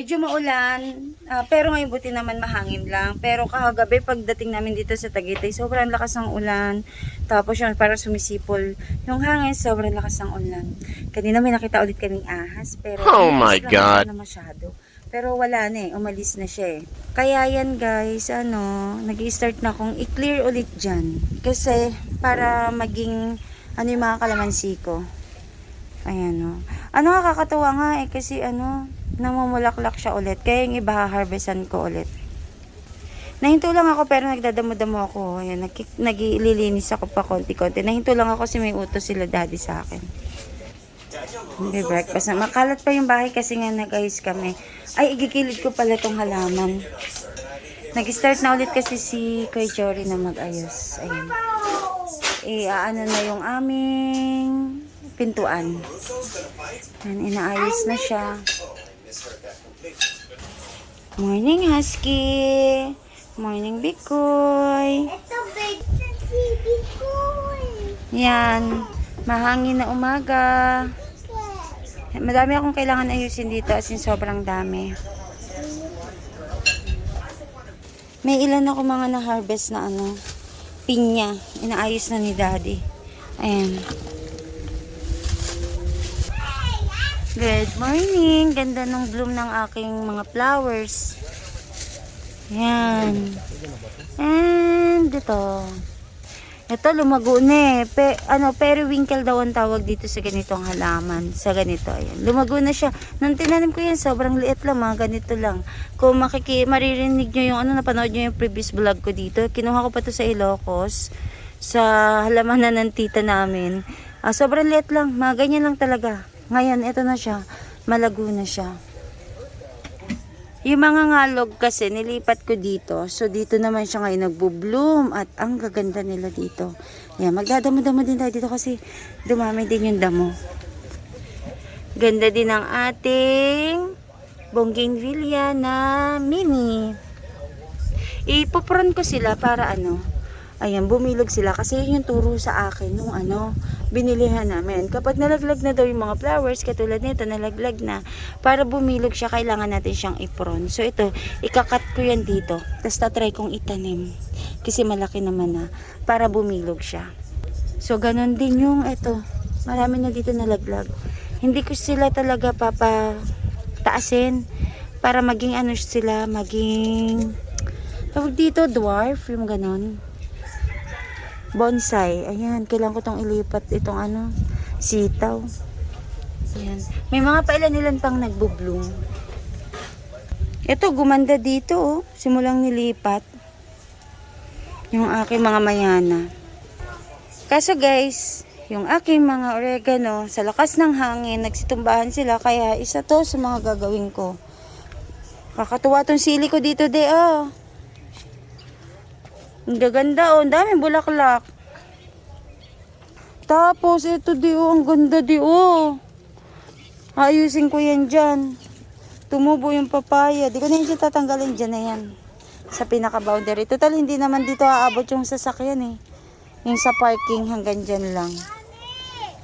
Medyo maulan, pero ngayon buti naman mahangin lang. Pero kagabi pagdating namin dito sa Tagaytay, sobrang lakas ng ulan. Tapos yun, parang sumisipol yung hangin, sobrang lakas ng ulan. Kanina may nakita ulit kaming ahas, pero Oh my God. na masyado. Pero wala na eh, umalis na siya eh. Kaya yan guys, nag-i-start na akong i-clear ulit dyan. Kasi para maging, yung mga kalamansi ko. Ayan o. Nakakatuwa nga eh, kasi namumulaklak siya ulit. Kaya yung iba harvestan ko ulit. Nahinto lang ako pero nagdadamo-damo ako. Ayan, nagililinis ako pa konti-konti. Nahinto lang ako kasi may utos sila daddy sa akin. May breakfast na. Makalat pa yung bahay kasi nga nag-ayos kami. Ay, igikilid ko pala itong halaman. Nag-start na ulit kasi si Kuya Jory na mag-ayos. Ayan. Na yung aming pintuan. Ayan, inaayos na siya. Morning, Husky. Morning, Bikoy. Ito, si Bikoy. Yan. Mahangin na umaga. Madami akong kailangan ayusin dito as in sobrang dami. May ilan ako mga na-harvest na pinya. Inaayos na ni Daddy. Ayan. Good morning. Ganda ng bloom ng aking mga flowers. Ayan. And ito. Ito lumago na eh. Periwinkle daw ang tawag dito sa ganitong halaman. Sa ganito, ayan. Lumago na siya. Nung tinanim ko yan, sobrang liit lang, mga ganito lang. Kung maririnig nyo yung napanood nyo yung previous vlog ko dito. Kinuha ko pa to sa Ilocos. Sa halamanan ng tita namin. Sobrang liit lang, mga ganyan lang talaga. Ngayon, ito na siya. Malago na siya. Yung mga ngalog kasi nilipat ko dito. So dito naman siya ngayon nagbo-bloom at ang gaganda nila dito. Yan, magdadamo-damo din tayo dito kasi dumami din yung damo. Ganda din ang ating bougainvillea na mini. Ipopron ko sila para ayan, bumilog sila kasi yun yung turo sa akin nung binilihan namin. Kapag nalaglag na daw yung mga flowers, katulad nito, nalaglag na, para bumilog siya, kailangan natin siyang ipron. So ito, ikakat ko yan dito. Tapos tatry kong itanim. Kasi malaki naman na, para bumilog siya. So ganun din yung ito. Marami na dito nalaglag. Hindi ko sila talaga papataasin para maging sila, maging tawag dito, dwarf, yung ganon. Bonsai. Ayan, kailangan ko tong ilipat itong sitaw. Ayan. May mga pailan-ilan pang nagbo-bloom. Ito, gumanda dito simulang nilipat. Yung aking mga mayana. Kaso guys, yung aking mga oregano, sa lakas ng hangin, nagsitumbahan sila. Kaya isa to sa mga gagawin ko. Kakatuwa tong sili ko dito Ang gaganda ang daming bulaklak. Tapos ito ang ganda ayusin ko yan dyan. Tumubo yung papaya. Di ko na yung tatanggalin dyan na yan. Sa pinaka-boundary. Total hindi naman dito aabot yung sasakyan eh. Yung sa parking hanggang dyan lang.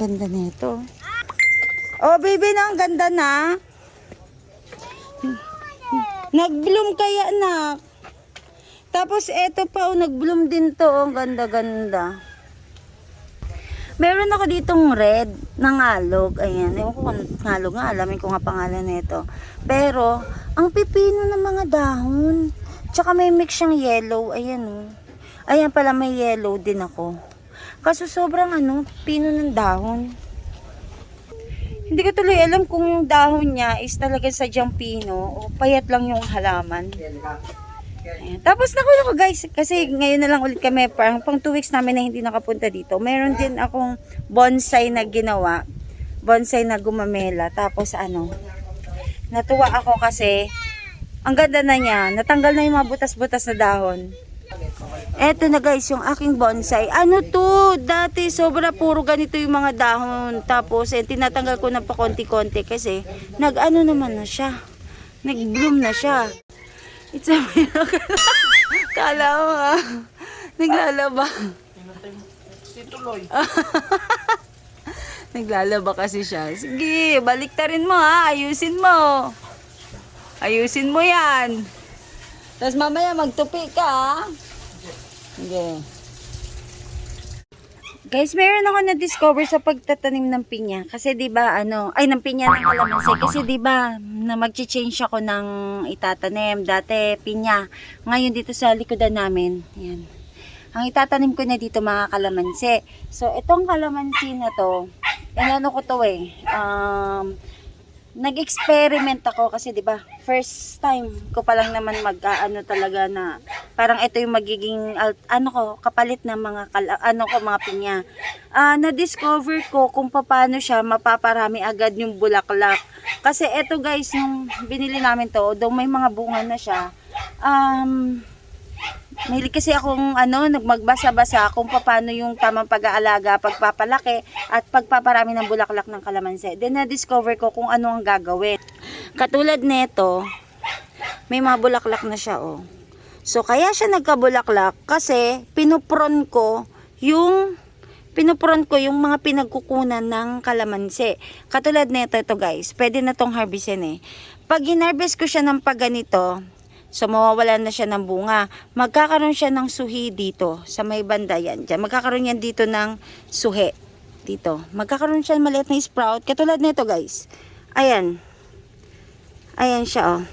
Ganda nito. Oh baby na, ang ganda na. Nag-bloom kaya na. Tapos eto pa nag-bloom din to, ang ganda-ganda. Meron ako ditong red na ngalog. Ayan, ewan ko kung ngalog nga, alamin ko nga pangalan nito. Pero ang pipino ng mga dahon. Tsaka may mix siyang yellow, ayan Ayan pala, may yellow din ako. Kaso sobrang pino ng dahon. Hindi ko tuloy alam kung yung dahon niya is talaga sadyang pino o payat lang yung halaman. Ayan. Tapos naku guys, kasi ngayon na lang ulit kami, parang pang 2 weeks namin na hindi nakapunta dito. Meron din akong bonsai na ginawa, bonsai na gumamela. Tapos natuwa ako kasi ang ganda na niya, natanggal na yung mga butas-butas na dahon. Eto na guys, yung aking bonsai. Dati sobra puro ganito yung mga dahon. Tapos tinatanggal ko na pa konti-konti kasi naman na siya. Nag-bloom na siya. It's a miracle. Kala mo naglalaba. Naglalaba kasi siya. Sige, baliktarin mo ayusin mo. Ayusin mo yan. Tapos mamaya magtupi ka, ha? Okay. Guys, meron ako na-discover sa pagtatanim ng pinya. Kasi 'di ba ng pinya ng kalamansi. Kasi 'di ba na magche-change ako ng itatanim. Dati pinya. Ngayon dito sa likodan namin, yan. Ang itatanim ko na dito mga kalamansi. So, itong kalamansi na to, ko to nag-experiment ako kasi 'di ba first time ko pa lang naman talaga na parang ito yung magiging kapalit ng mga mga pinya. Na-discover ko kung paano siya mapaparami agad yung bulaklak. Kasi ito guys, nung binili namin to, daw may mga bunga na siya. Mahilig kasi akong nagmagbasa-basa kung paano yung tamang pag-aalaga, pagpapalaki at pagpaparami ng bulaklak ng kalamansi. Then na-discover ko kung ano ang gagawin. Katulad nito, may mga bulaklak na siya So kaya siya nagkabulaklak kasi pinupron ko yung mga pinagkukunan ng kalamansi. Katulad nito guys, pwede na tong harvestin Pag hinarvest ko siya ng pagganito, so mawawala na siya ng bunga. Magkakaroon siya ng suhi dito sa may banda yan. Diyan. Magkakaroon yan dito ng suhi. Dito. Magkakaroon siya ng maliit na sprout. Katulad nito guys. Ayan. Ayan siya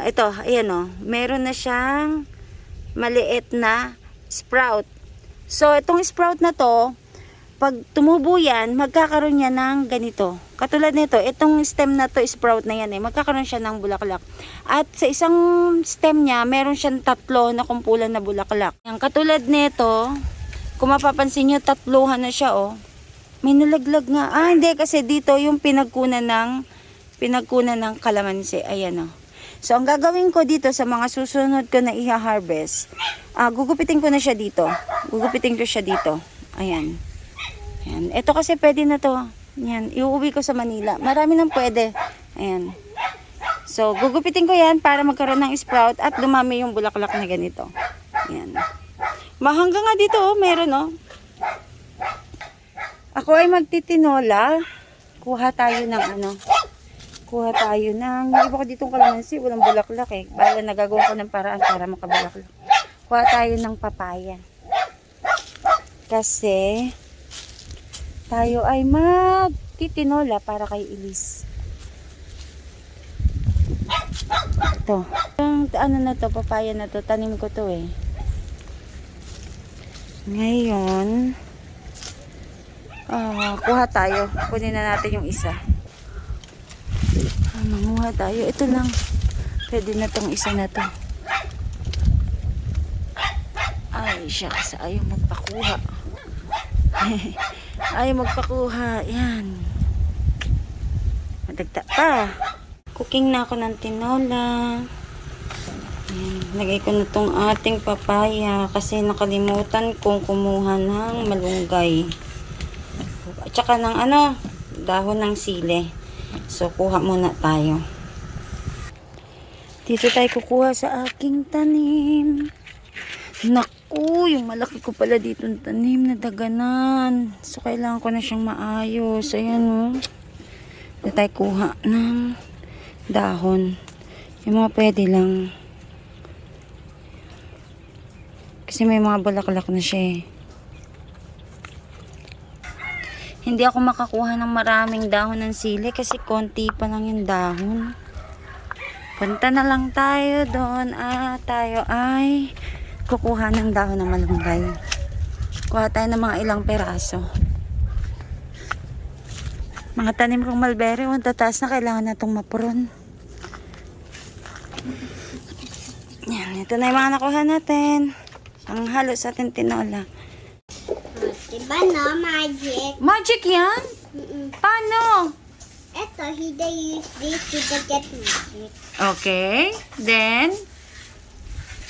ito. Ayan meron na siyang maliit na sprout. So itong sprout na to, pag tumubo yan, magkakaroon niya ng ganito. Katulad nito, itong stem na to, sprout na yan magkakaroon siya ng bulaklak. At sa isang stem niya, meron siyang 3 na kumpulan na bulaklak. Yung katulad nito, kung mapapansin nyo, 3 na siya May nalaglag nga. Hindi kasi dito yung pinagkunan ng kalamansi. Ayan So ang gagawin ko dito sa mga susunod ko na i-harvest, gugupitin ko na siya dito. Gugupitin ko siya dito. Ayan. Ayan. Ito kasi pwede na to. Ayan. Iuwi ko sa Manila. Marami nang pwede. Ayan. So, gugupitin ko yan para magkaroon ng sprout at dumami yung bulaklak na ganito. Ayan. Mahanggang nga dito, meron Ako ay magtitinola. Kuha tayo ng may iba ko ditong kalamansi. Walang bulaklak Bala nagagawa ko ng paraan para makabulaklak. Kuha tayo ng papaya. Kasi tayo ay magtitinola para kay Elise. Ito. Yung papaya na to, tanim ko to Ngayon, kuha tayo. Kunin na natin yung isa. Manguha tayo. Ito lang. Pwede na tong isa na to. Ay, shucks. Ayaw magpakuha. Ayaw magpakuha. Yan. Madagta pa. Cooking na ako ng tinola. Yan. Lagay ko na tong ating papaya kasi nakalimutan kong kumuha ng malunggay. At saka ng dahon ng sili. So, kuha muna tayo. Dito tayo kukuha sa aking tanim. Naku, yung malaki ko pala dito ng tanim na daganan. So, kailangan ko na siyang maayos. Ayan Dito tayo kuha ng dahon. Yung mga pwede lang. Kasi may mga bulaklak na siya Hindi ako makakuha ng maraming dahon ng sili kasi konti pa lang yung dahon. Punta na lang tayo doon at tayo ay kukuha ng dahon ng malunggay. Kuha tayo ng mga ilang peraso. Mga tanim kong mulberry, tataas na, kailangan na itong mapuron. Yan, ito na yung mga nakuha natin. Ang halo sa ating tinola. Diba magic? Magic yan? Paano? Eto, he use this to get magic. Okay, then?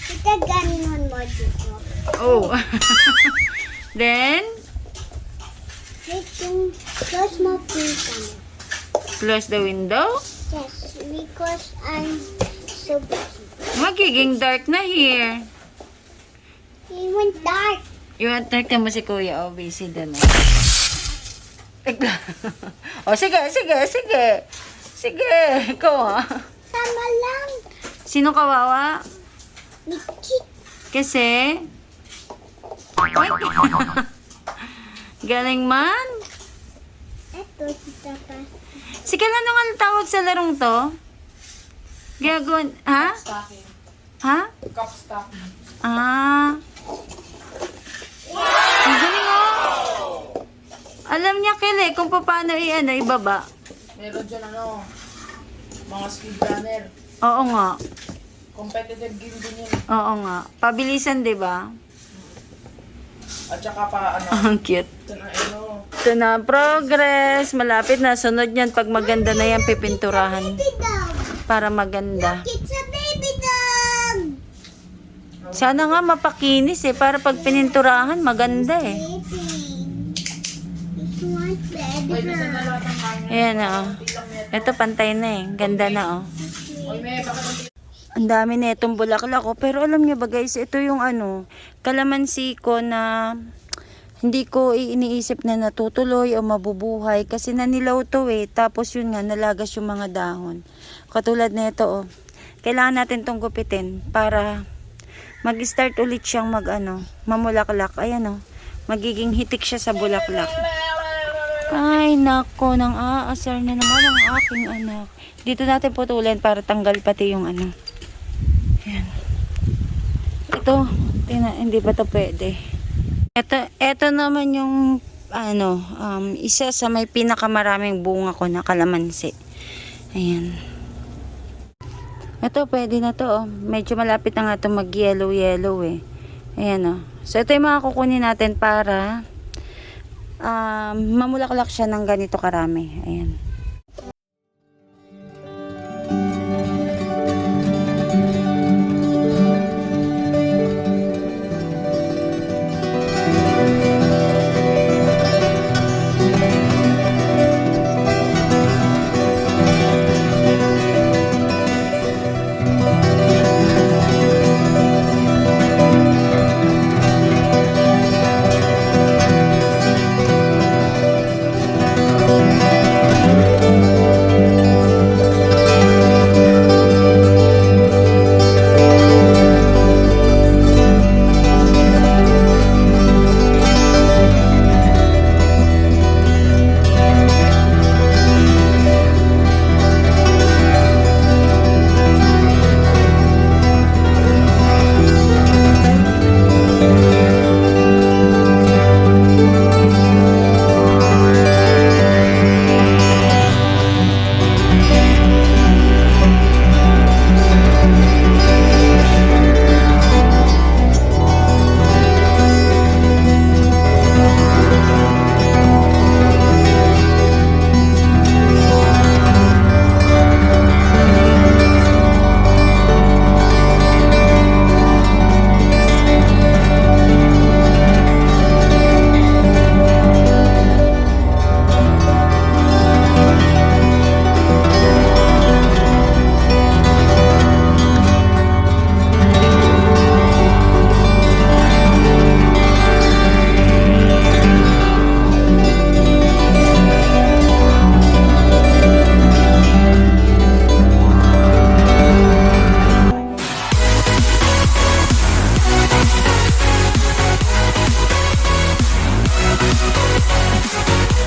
Kita ganon magic. Oh. Then? Close my window. Close the window? Yes, because I'm so busy. Magiging dark na here. It went dark. You want dark na mo si Kuya? Busy doon. Sige. Sige. Ikaw Sama lang. Sino kawawa? Michi. Kasi? Ay! Galing man. Ito, si Papa. Si Kala, ano nga tawag sa larong to? Gagawin, ha? Stocking. Ha? Cup stocking. Ah. Ang galing oh. Alam niya Kele kung paano ibaba. Meron dyan mga speed runner. Oo nga. Competitive game din yun. Oo nga. Pabilisan, di ba? At saka pa Ang cute. ito na Ito na, progress. Malapit na. Sunod yan. Pag maganda na yan, pipinturahan. Baby dog. Para maganda. It's a baby dog. Sana nga mapakinis para pag pininturahan, maganda Baby. It's my baby Pwede sa girl. lahat ng hangin. Ayan oh. Bilang neto. Ito pantay na Ganda na oh. Oy, may bakit Ang dami na itong bulaklak ko. Pero alam niyo ba guys, ito yung kalamansi ko na hindi ko iniisip na natutuloy o mabubuhay. Kasi nanilaw to Tapos yun nga, nalagas yung mga dahon. Katulad na ito Kailangan natin tong gupitin para mag-start ulit siyang mamulaklak. Ayan Magiging hitik siya sa bulaklak. Ay, nako, nang aasar na naman ang aking anak. Dito natin putulan para tanggal pati yung Ayan. Ito, hindi ba to pwede? Ito naman yung isa sa may pinakamaraming bunga ko na kalamansi. Ayan. Ito, pwede na to Medyo malapit na nga ito mag-yellow Ayan So, ito yung mga kukunin natin para mamulaklak siya ng ganito karami. Ayan.